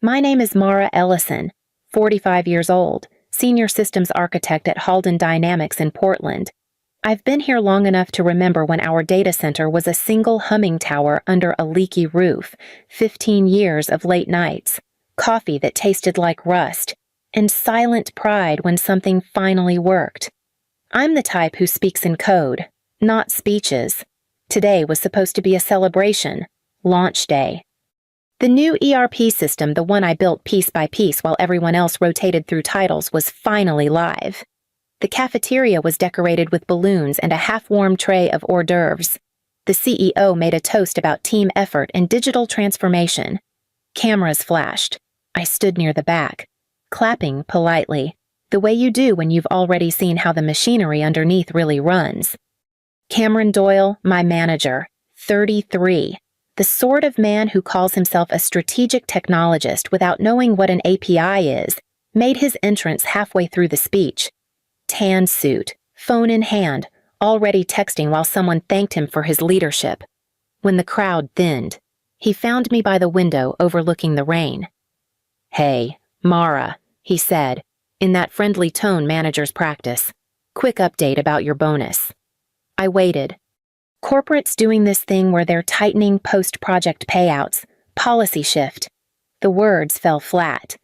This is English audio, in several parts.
My name is Mara Ellison, 45 years old, senior systems architect at Halden Dynamics in Portland. I've been here long enough to remember when our data center was a single humming tower under a leaky roof, 15 years of late nights, coffee that tasted like rust, and silent pride when something finally worked. I'm the type who speaks in code, not speeches. Today was supposed to be a celebration, launch day. The new ERP system, the one I built piece by piece while everyone else rotated through titles, was finally live. The cafeteria was decorated with balloons and a half-warm tray of hors d'oeuvres. The CEO made a toast about team effort and digital transformation. Cameras flashed. I stood near the back, clapping politely, the way you do when you've already seen how the machinery underneath really runs. Cameron Doyle, my manager, 33, the sort of man who calls himself a strategic technologist without knowing what an API is, made his entrance halfway through the speech. Tan suit, phone in hand, already texting while someone thanked him for his leadership. When the crowd thinned, he found me by the window overlooking the rain. "Hey, Mara," he said, in that friendly tone managers practice. "Quick update about your bonus." I waited. Corporates doing this thing where they're tightening post-project payouts, policy shift. The words fell flat.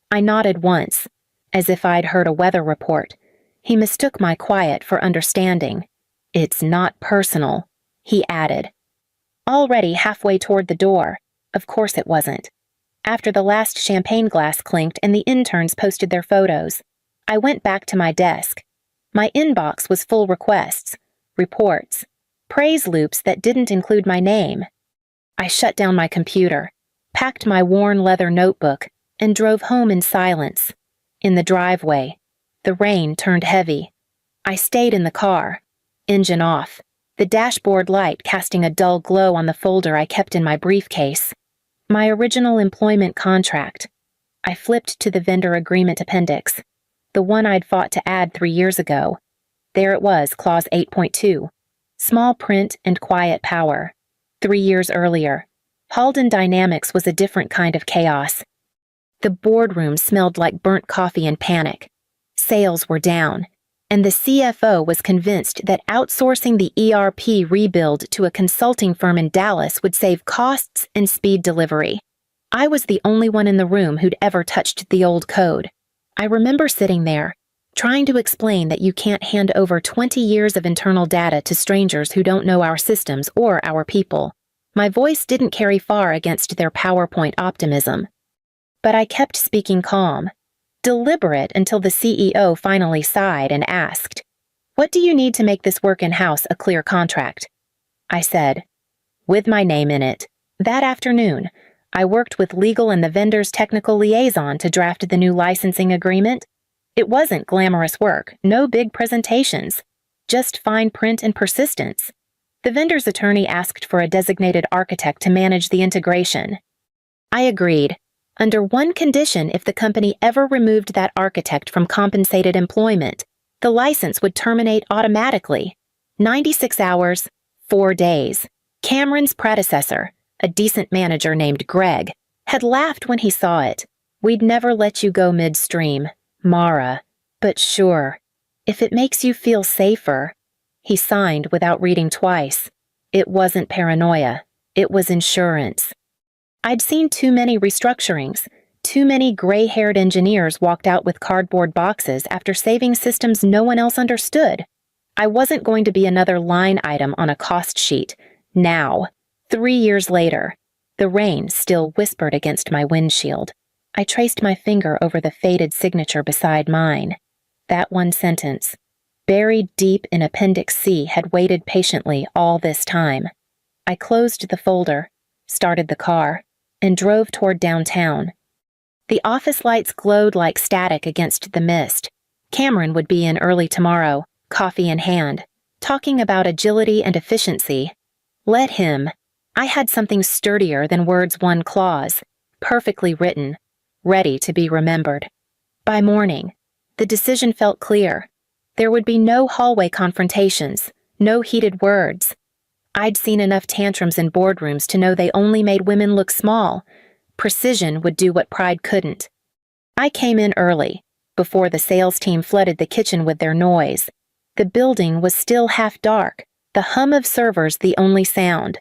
I nodded once, as if I'd heard a weather report. He mistook my quiet for understanding. "It's not personal," he added. Already halfway toward the door. Of course it wasn't. After the last champagne glass clinked and the interns posted their photos, I went back to my desk. My inbox was full requests, reports, praise loops that didn't include my name. I shut down my computer, packed my worn leather notebook, and drove home in silence. In the driveway, the rain turned heavy. I stayed in the car, engine off, the dashboard light casting a dull glow on the folder I kept in my briefcase. My original employment contract. I flipped to the vendor agreement appendix, the one I'd fought to add 3 years ago. There it was, clause 8.2. Small print and quiet power. 3 years earlier, Halden Dynamics was a different kind of chaos. The boardroom smelled like burnt coffee and panic. Sales were down, and the CFO was convinced that outsourcing the ERP rebuild to a consulting firm in Dallas would save costs and speed delivery. I was the only one in the room who'd ever touched the old code. I remember sitting there, trying to explain that you can't hand over 20 years of internal data to strangers who don't know our systems or our people. My voice didn't carry far against their PowerPoint optimism. But I kept speaking calm, deliberate until the CEO finally sighed and asked, "What do you need to make this work in-house a clear contract?" I said, "With my name in it." That afternoon, I worked with legal and the vendor's technical liaison to draft the new licensing agreement. It wasn't glamorous work, no big presentations, just fine print and persistence. The vendor's attorney asked for a designated architect to manage the integration. I agreed. Under one condition, if the company ever removed that architect from compensated employment, the license would terminate automatically. 96 hours, 4 days. Cameron's predecessor, a decent manager named Greg, had laughed when he saw it. "We'd never let you go midstream, Mara. But sure, if it makes you feel safer." He signed without reading twice. It wasn't paranoia. It was insurance. I'd seen too many restructurings. Too many gray-haired engineers walked out with cardboard boxes after saving systems no one else understood. I wasn't going to be another line item on a cost sheet. Now, 3 years later, the rain still whispered against my windshield. I traced my finger over the faded signature beside mine. That one sentence, buried deep in Appendix C, had waited patiently all this time. I closed the folder, started the car, and drove toward downtown. The office lights glowed like static against the mist. Cameron would be in early tomorrow, coffee in hand, talking about agility and efficiency. Let him. I had something sturdier than words one clause, perfectly written, ready to be remembered. By morning, the decision felt clear. There would be no hallway confrontations, no heated words. I'd seen enough tantrums in boardrooms to know they only made women look small. Precision would do what pride couldn't. I came in early, before the sales team flooded the kitchen with their noise. The building was still half dark, the hum of servers the only sound.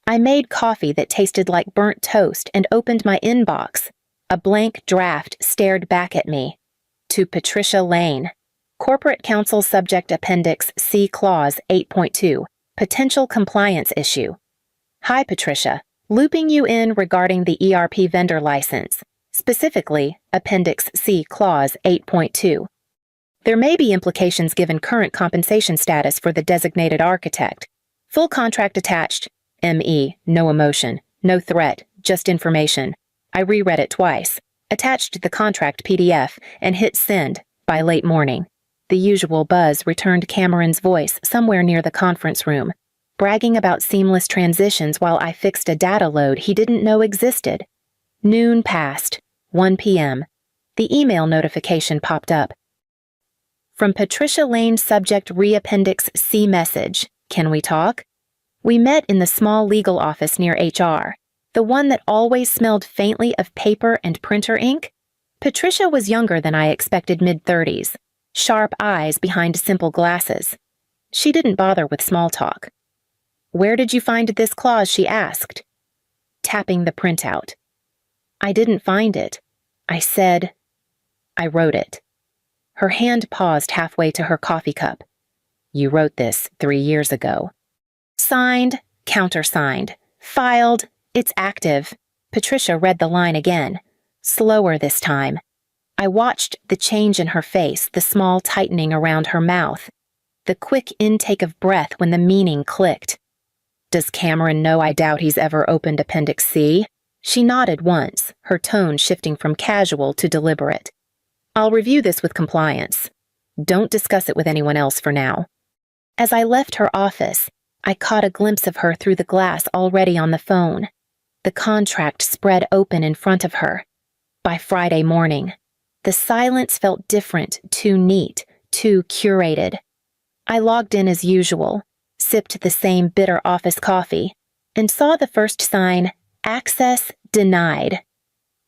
I made coffee that tasted like burnt toast and opened my inbox. A blank draft stared back at me. To Patricia Lane. Corporate Counsel Subject Appendix C Clause 8.2. Potential Compliance Issue. Hi, Patricia. Looping you in regarding the ERP vendor license, specifically Appendix C Clause 8.2. There may be implications given current compensation status for the designated architect. Full contract attached. ME, no emotion, no threat, just information. I reread it twice, attached the contract PDF, and hit send by late morning. The usual buzz returned Cameron's voice somewhere near the conference room, bragging about seamless transitions while I fixed a data load he didn't know existed. Noon passed, 1 p.m. The email notification popped up. From Patricia Lane, subject Reappendix C message. Can we talk? We met in the small legal office near HR, the one that always smelled faintly of paper and printer ink. Patricia was younger than I expected, mid-30s, sharp eyes behind simple glasses. She didn't bother with small talk. Where did you find this clause, she asked, tapping the printout. I didn't find it. I said, I wrote it. Her hand paused halfway to her coffee cup. You wrote this 3 years ago. Signed, countersigned, filed, it's active. Patricia read the line again, slower this time. I watched the change in her face, the small tightening around her mouth, the quick intake of breath when the meaning clicked. Does Cameron know I doubt he's ever opened Appendix C? She nodded once, her tone shifting from casual to deliberate. I'll review this with compliance. Don't discuss it with anyone else for now. As I left her office, I caught a glimpse of her through the glass already on the phone. The contract spread open in front of her. By Friday morning, the silence felt different, too neat, too curated. I logged in as usual, sipped the same bitter office coffee, and saw the first sign, Access Denied.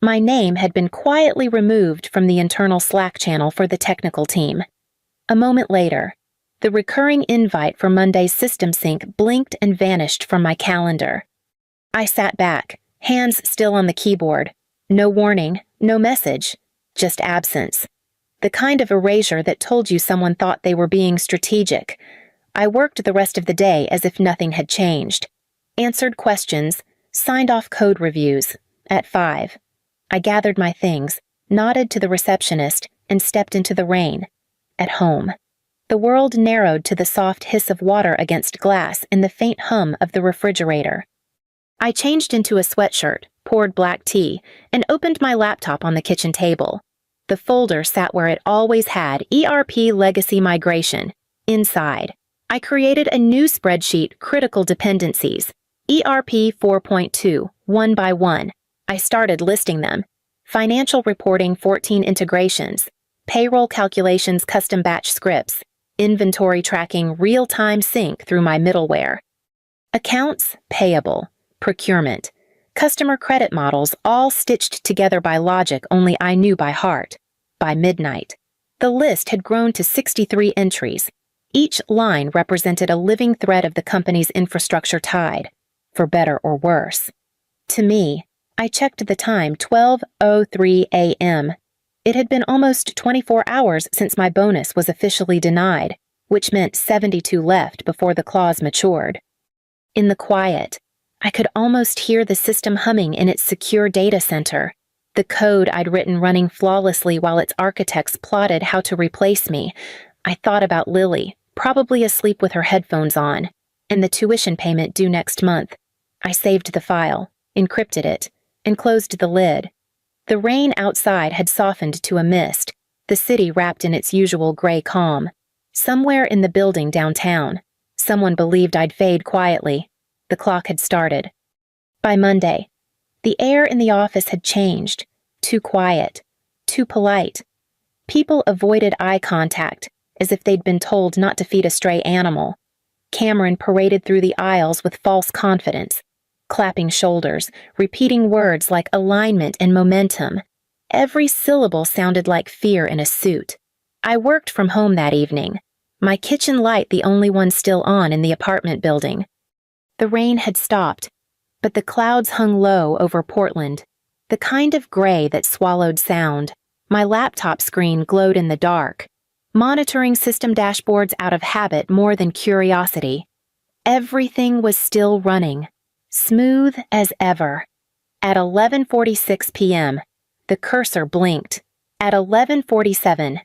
My name had been quietly removed from the internal Slack channel for the technical team. A moment later, the recurring invite for Monday's system sync blinked and vanished from my calendar. I sat back, hands still on the keyboard. No warning, no message, just absence. The kind of erasure that told you someone thought they were being strategic. I worked the rest of the day as if nothing had changed. Answered questions, signed off code reviews. At 5. I gathered my things, nodded to the receptionist, and stepped into the rain. At home. The world narrowed to the soft hiss of water against glass and the faint hum of the refrigerator. I changed into a sweatshirt, poured black tea, and opened my laptop on the kitchen table. The folder sat where it always had, ERP Legacy Migration. Inside, I created a new spreadsheet, Critical Dependencies, ERP 4.2, one by one. I started listing them. Financial reporting 14 integrations, payroll calculations custom batch scripts, inventory tracking real-time sync through my middleware. Accounts payable, procurement, customer credit models all stitched together by logic only I knew by heart. By midnight, the list had grown to 63 entries. Each line represented a living thread of the company's infrastructure tide, for better or worse. To me, I checked the time, 12:03 a.m. It had been almost 24 hours since my bonus was officially denied, which meant 72 left before the clause matured. In the quiet, I could almost hear the system humming in its secure data center, the code I'd written running flawlessly while its architects plotted how to replace me. I thought about Lily, probably asleep with her headphones on, and the tuition payment due next month. I saved the file, encrypted it, and closed the lid. The rain outside had softened to a mist, the city wrapped in its usual gray calm. Somewhere in the building downtown, someone believed I'd fade quietly. The clock had started. By Monday, the air in the office had changed, too quiet, too polite. People avoided eye contact, as if they'd been told not to feed a stray animal. Cameron paraded through the aisles with false confidence. clapping shoulders, repeating words like alignment and momentum. Every syllable sounded like fear in a suit. I worked from home that evening, my kitchen light the only one still on in the apartment building. The rain had stopped, but the clouds hung low over Portland, the kind of gray that swallowed sound. My laptop screen glowed in the dark, monitoring system dashboards out of habit more than curiosity. Everything was still running, smooth as ever. At 11:46 p.m., the cursor blinked. At 11:47,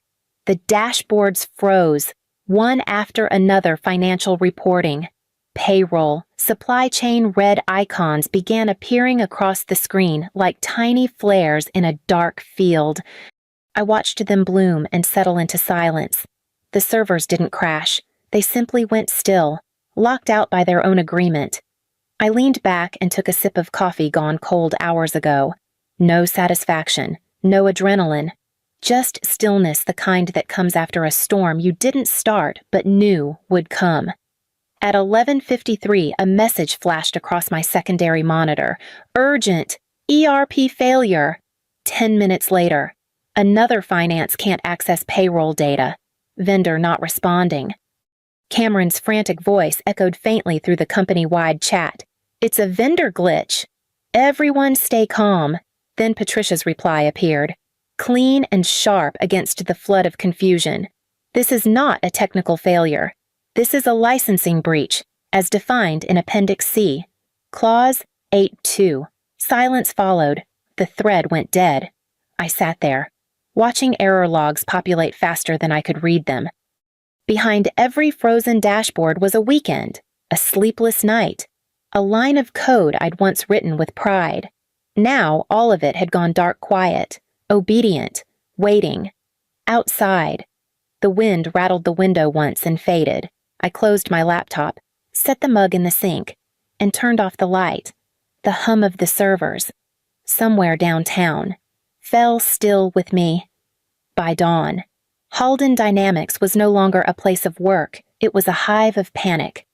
the dashboards froze, one after another financial reporting. Payroll, supply chain red icons began appearing across the screen like tiny flares in a dark field. I watched them bloom and settle into silence. The servers didn't crash. They simply went still, locked out by their own agreement. I leaned back and took a sip of coffee gone cold hours ago. No satisfaction, no adrenaline, just stillness, the kind that comes after a storm you didn't start but knew would come. At 11:53, a message flashed across my secondary monitor. Urgent! ERP failure! 10 minutes later, another finance can't access payroll data. Vendor not responding. Cameron's frantic voice echoed faintly through the company-wide chat. It's a vendor glitch. Everyone stay calm. Then Patricia's reply appeared, clean and sharp against the flood of confusion. This is not a technical failure. This is a licensing breach, as defined in Appendix C. Clause 8.2. Silence followed. The thread went dead. I sat there, watching error logs populate faster than I could read them. Behind every frozen dashboard was a weekend, a sleepless night, a line of code I'd once written with pride. Now all of it had gone dark quiet, obedient, waiting. Outside, the wind rattled the window once and faded. I closed my laptop, set the mug in the sink, and turned off the light. The hum of the servers, somewhere downtown, fell still with me. By dawn, Halden Dynamics was no longer a place of work, it was a hive of panic.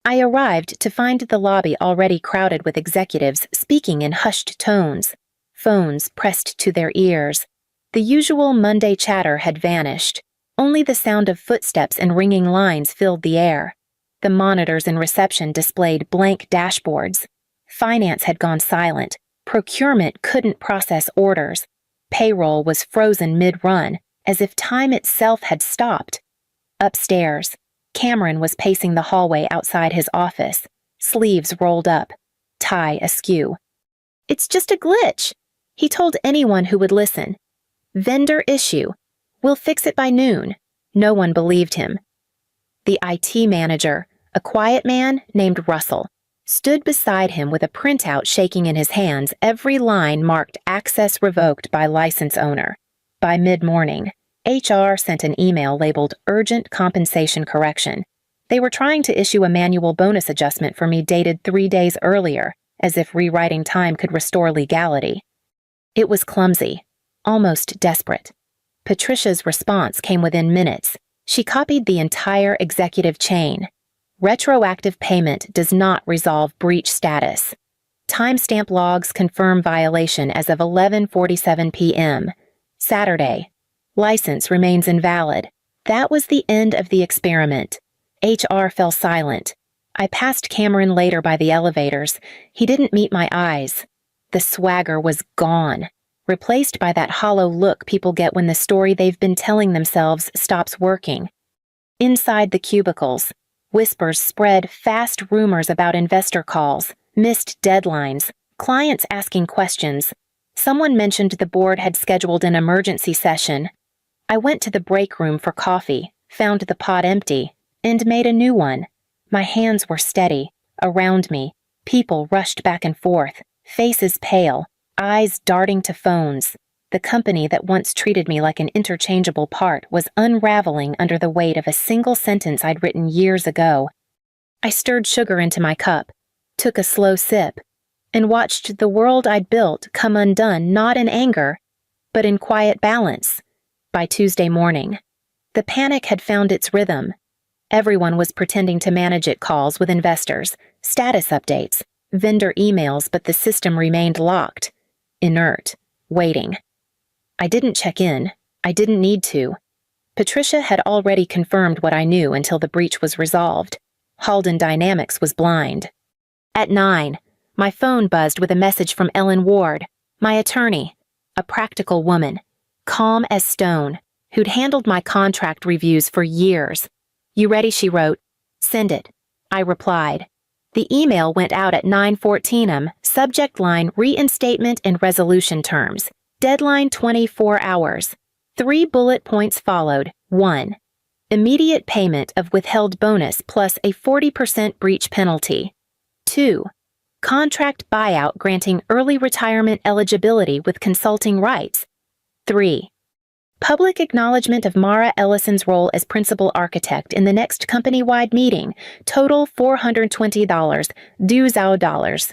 I arrived to find the lobby already crowded with executives speaking in hushed tones, phones pressed to their ears. The usual Monday chatter had vanished. Only the sound of footsteps and ringing lines filled the air. The monitors in reception displayed blank dashboards. Finance had gone silent. Procurement couldn't process orders. Payroll was frozen mid-run, as if time itself had stopped. Upstairs, Cameron was pacing the hallway outside his office, sleeves rolled up, tie askew. It's just a glitch, he told anyone who would listen. Vendor issue. We'll fix it by noon. No one believed him. The IT manager, a quiet man named Russell, stood beside him with a printout shaking in his hands, every line marked access revoked by license owner. By mid-morning, HR sent an email labeled urgent compensation correction. They were trying to issue a manual bonus adjustment for me dated 3 days earlier, as if rewriting time could restore legality. It was clumsy, almost desperate. Patricia's response came within minutes. She copied the entire executive chain. Retroactive payment does not resolve breach status. Timestamp logs confirm violation as of 11:47 p.m. Saturday. License remains invalid. That was the end of the experiment. HR fell silent. I passed Cameron later by the elevators. He didn't meet my eyes. The swagger was gone, replaced by that hollow look people get when the story they've been telling themselves stops working. Inside the cubicles, whispers spread fast rumors about investor calls, missed deadlines, clients asking questions. Someone mentioned the board had scheduled an emergency session. I went to the break room for coffee, found the pot empty, and made a new one. My hands were steady. Around me, people rushed back and forth, faces pale, eyes darting to phones. The company that once treated me like an interchangeable part was unraveling under the weight of a single sentence I'd written years ago. I stirred sugar into my cup, took a slow sip, and watched the world I'd built come undone not in anger, but in quiet balance. By Tuesday morning, the panic had found its rhythm. Everyone was pretending to manage it calls with investors, status updates, Vendor emails, but the system remained locked, inert, waiting. I didn't check in. I didn't need to. Patricia had already confirmed what I knew until the breach was resolved. Halden Dynamics was blind. At 9, my phone buzzed with a message from Ellen Ward, my attorney, a practical woman, calm as stone, who'd handled my contract reviews for years. "You ready?" she wrote. "Send it." I replied. The email went out at 9:14 am, subject line reinstatement and resolution terms. Deadline 24 hours. 3 bullet points followed. 1. Immediate payment of withheld bonus plus a 40% breach penalty. 2. Contract buyout granting early retirement eligibility with consulting rights. 3. Public acknowledgement of Mara Ellison's role as principal architect in the next company-wide meeting. Total $420. Dues $.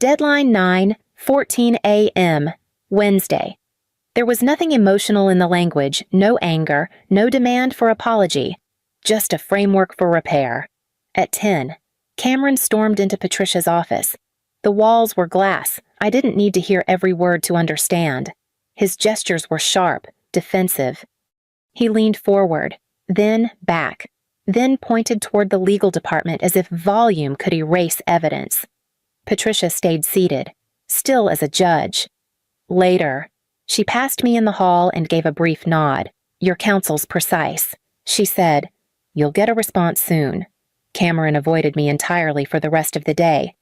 Deadline 9:14 a.m. Wednesday. There was nothing emotional in the language, no anger, no demand for apology, just a framework for repair. At 10, Cameron stormed into Patricia's office. The walls were glass. I didn't need to hear every word to understand. His gestures were sharp, defensive. He leaned forward, then back, then pointed toward the legal department as if volume could erase evidence. Patricia stayed seated, still as a judge. Later, she passed me in the hall and gave a brief nod. "Your counsel's precise," she said. "You'll get a response soon." Cameron avoided me entirely for the rest of the day.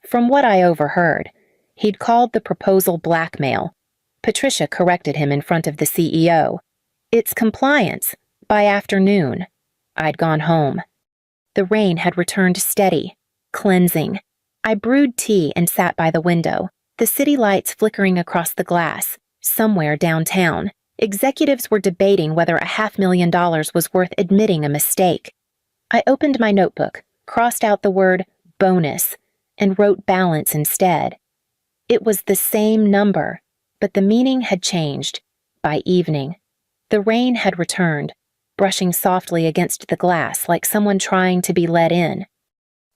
From what I overheard, he'd called the proposal blackmail. Patricia corrected him in front of the CEO. "It's compliance. By afternoon." I'd gone home. The rain had returned steady, cleansing. I brewed tea and sat by the window, the city lights flickering across the glass. Somewhere downtown, executives were debating whether $500,000 was worth admitting a mistake. I opened my notebook, crossed out the word bonus, and wrote balance instead. It was the same number, but the meaning had changed. By evening, the rain had returned, brushing softly against the glass like someone trying to be let in.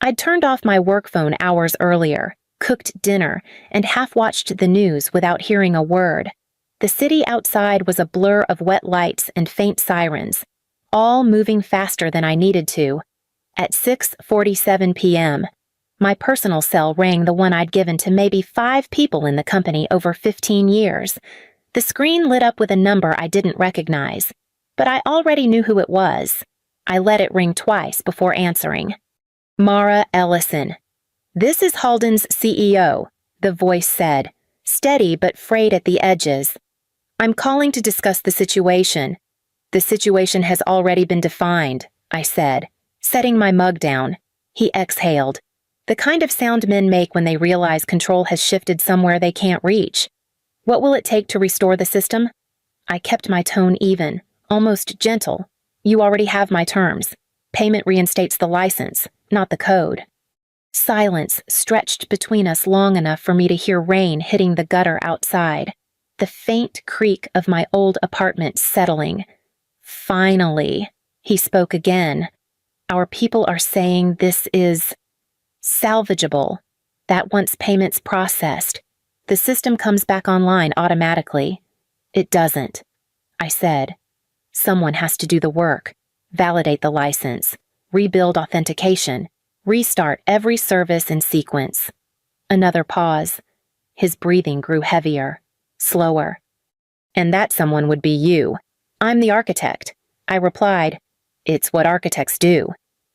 I'd turned off my work phone hours earlier, cooked dinner, and half-watched the news without hearing a word. The city outside was a blur of wet lights and faint sirens, all moving faster than I needed to. At 6:47 p.m., my personal cell rang, the one I'd given to maybe 5 people in the company over 15 years. The screen lit up with a number I didn't recognize, but I already knew who it was. I let it ring twice before answering. "Mara Ellison." "This is Halden's CEO," the voice said, steady but frayed at the edges. "I'm calling to discuss the situation." "The situation has already been defined," I said, setting my mug down. He exhaled, the kind of sound men make when they realize control has shifted somewhere they can't reach. "What will it take to restore the system?" I kept my tone even, almost gentle. "You already have my terms. Payment reinstates the license, not the code." Silence stretched between us long enough for me to hear rain hitting the gutter outside, the faint creak of my old apartment settling. "Finally," he spoke again. "Our people are saying this is salvageable, that once payments processed, the system comes back online automatically." "It doesn't," I said. "Someone has to do the work, validate the license, rebuild authentication, restart every service in sequence." Another pause. His breathing grew heavier, slower. "And that someone would be you." "I'm the architect," I replied. "It's what architects do."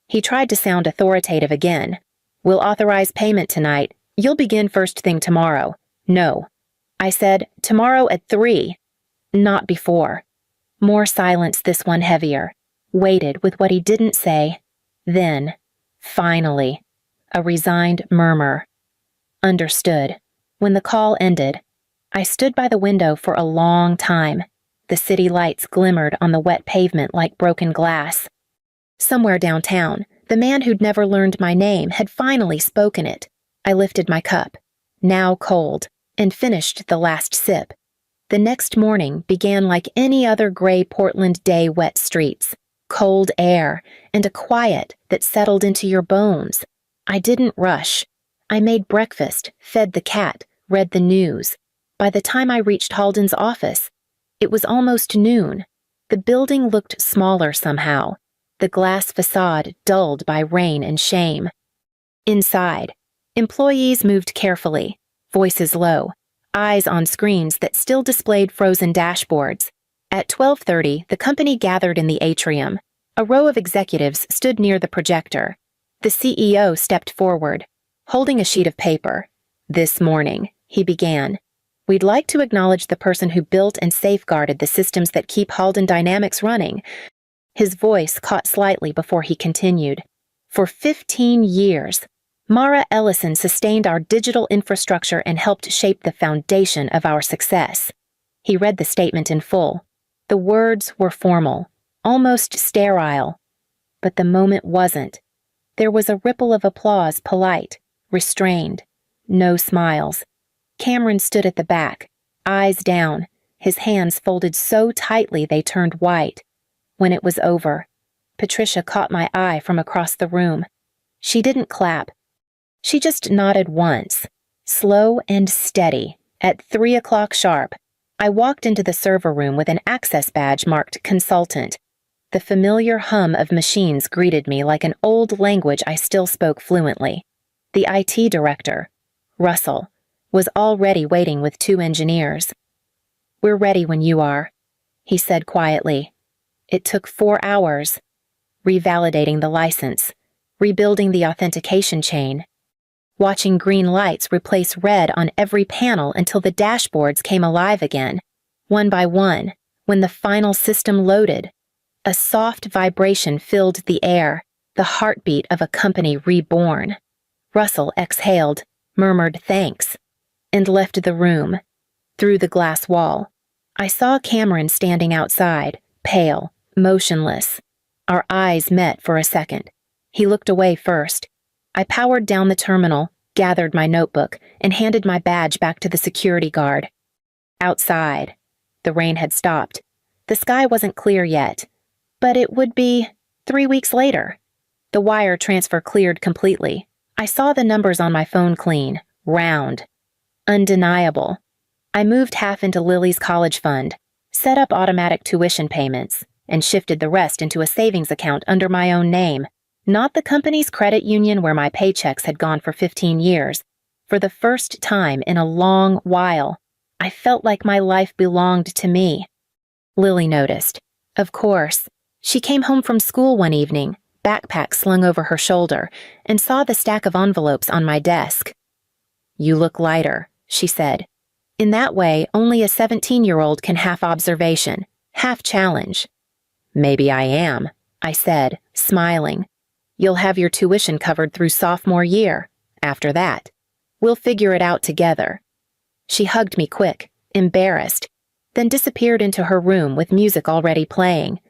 He tried to sound authoritative again. "We'll authorize payment tonight. You'll begin first thing tomorrow." "No." I said, "Tomorrow at 3. "Not before." More silence, this one heavier. Waited with what he didn't say. Then, finally, a resigned murmur. "Understood." When the call ended, I stood by the window for a long time. The city lights glimmered on the wet pavement like broken glass. Somewhere downtown, the man who'd never learned my name had finally spoken it. I lifted my cup, now cold, and finished the last sip. The next morning began like any other gray Portland day, wet streets, cold air, and a quiet that settled into your bones. I didn't rush. I made breakfast, fed the cat, read the news. By the time I reached Halden's office, it was almost noon. The building looked smaller somehow, the glass facade dulled by rain and shame. Inside, employees moved carefully, voices low, eyes on screens that still displayed frozen dashboards. At 12:30, the company gathered in the atrium. A row of executives stood near the projector. The CEO stepped forward, holding a sheet of paper. "This morning," he began, "we'd like to acknowledge the person who built and safeguarded the systems that keep Halden Dynamics running." His voice caught slightly before he continued. "For 15 years, Mara Ellison sustained our digital infrastructure and helped shape the foundation of our success." He read the statement in full. The words were formal, almost sterile. But the moment wasn't. There was a ripple of applause, polite, restrained. No smiles. Cameron stood at the back, eyes down, his hands folded so tightly they turned white. When it was over, Patricia caught my eye from across the room. She didn't clap. She just nodded once, slow and steady. At 3 o'clock sharp, I walked into the server room with an access badge marked Consultant. The familiar hum of machines greeted me like an old language I still spoke fluently. The IT director, Russell, was already waiting with 2 engineers. "We're ready when you are," he said quietly. It took 4 hours, revalidating the license, rebuilding the authentication chain, watching green lights replace red on every panel until the dashboards came alive again, one by one, when the final system loaded. A soft vibration filled the air, the heartbeat of a company reborn. Russell exhaled, murmured thanks, and left the room. Through the glass wall, I saw Cameron standing outside, pale, motionless. Our eyes met for a second. He looked away first. I powered down the terminal, gathered my notebook, and handed my badge back to the security guard. Outside, the rain had stopped. The sky wasn't clear yet, but it would be 3 weeks later. The wire transfer cleared completely. I saw the numbers on my phone clean, round, undeniable. I moved half into Lily's college fund, set up automatic tuition payments, and shifted the rest into a savings account under my own name. Not the company's credit union where my paychecks had gone for 15 years. For the first time in a long while, I felt like my life belonged to me. Lily noticed. Of course. She came home from school one evening, backpack slung over her shoulder, and saw the stack of envelopes on my desk. "You look lighter," she said. In that way, only a 17-year-old can half observation, half challenge. "Maybe I am," I said, smiling. "You'll have your tuition covered through sophomore year. After that, we'll figure it out together." She hugged me quick, embarrassed, then disappeared into her room with music already playing.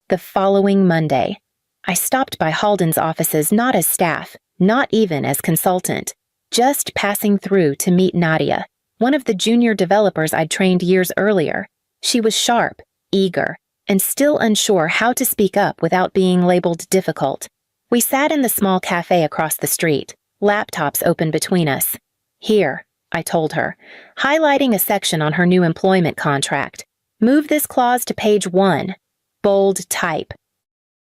The following Monday, I stopped by Halden's offices not as staff, not even as consultant, just passing through to meet Nadia, one of the junior developers I'd trained years earlier. She was sharp, eager, and still unsure how to speak up without being labeled difficult. We sat in the small cafe across the street, laptops open between us. "Here," I told her, highlighting a section on her new employment contract. "Move this clause to page 1. Bold type.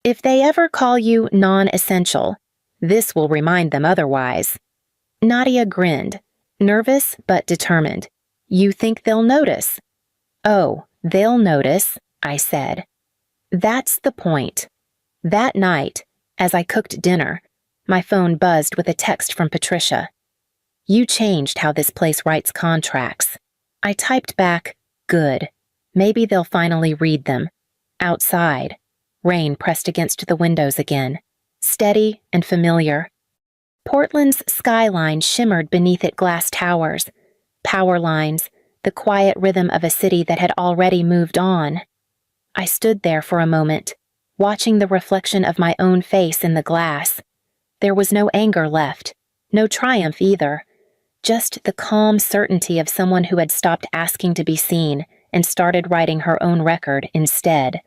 If they ever call you non-essential, this will remind them otherwise." Nadia grinned, nervous but determined. "You think they'll notice?" "Oh, they'll notice," I said. That's the point. That night, as I cooked dinner, my phone buzzed with a text from Patricia. "You changed how this place writes contracts." I typed back, "Good. Maybe they'll finally read them." Outside, rain pressed against the windows again, steady and familiar. Portland's skyline shimmered beneath its glass towers, power lines, the quiet rhythm of a city that had already moved on. I stood there for a moment, watching the reflection of my own face in the glass. There was no anger left, no triumph either, just the calm certainty of someone who had stopped asking to be seen and started writing her own record instead.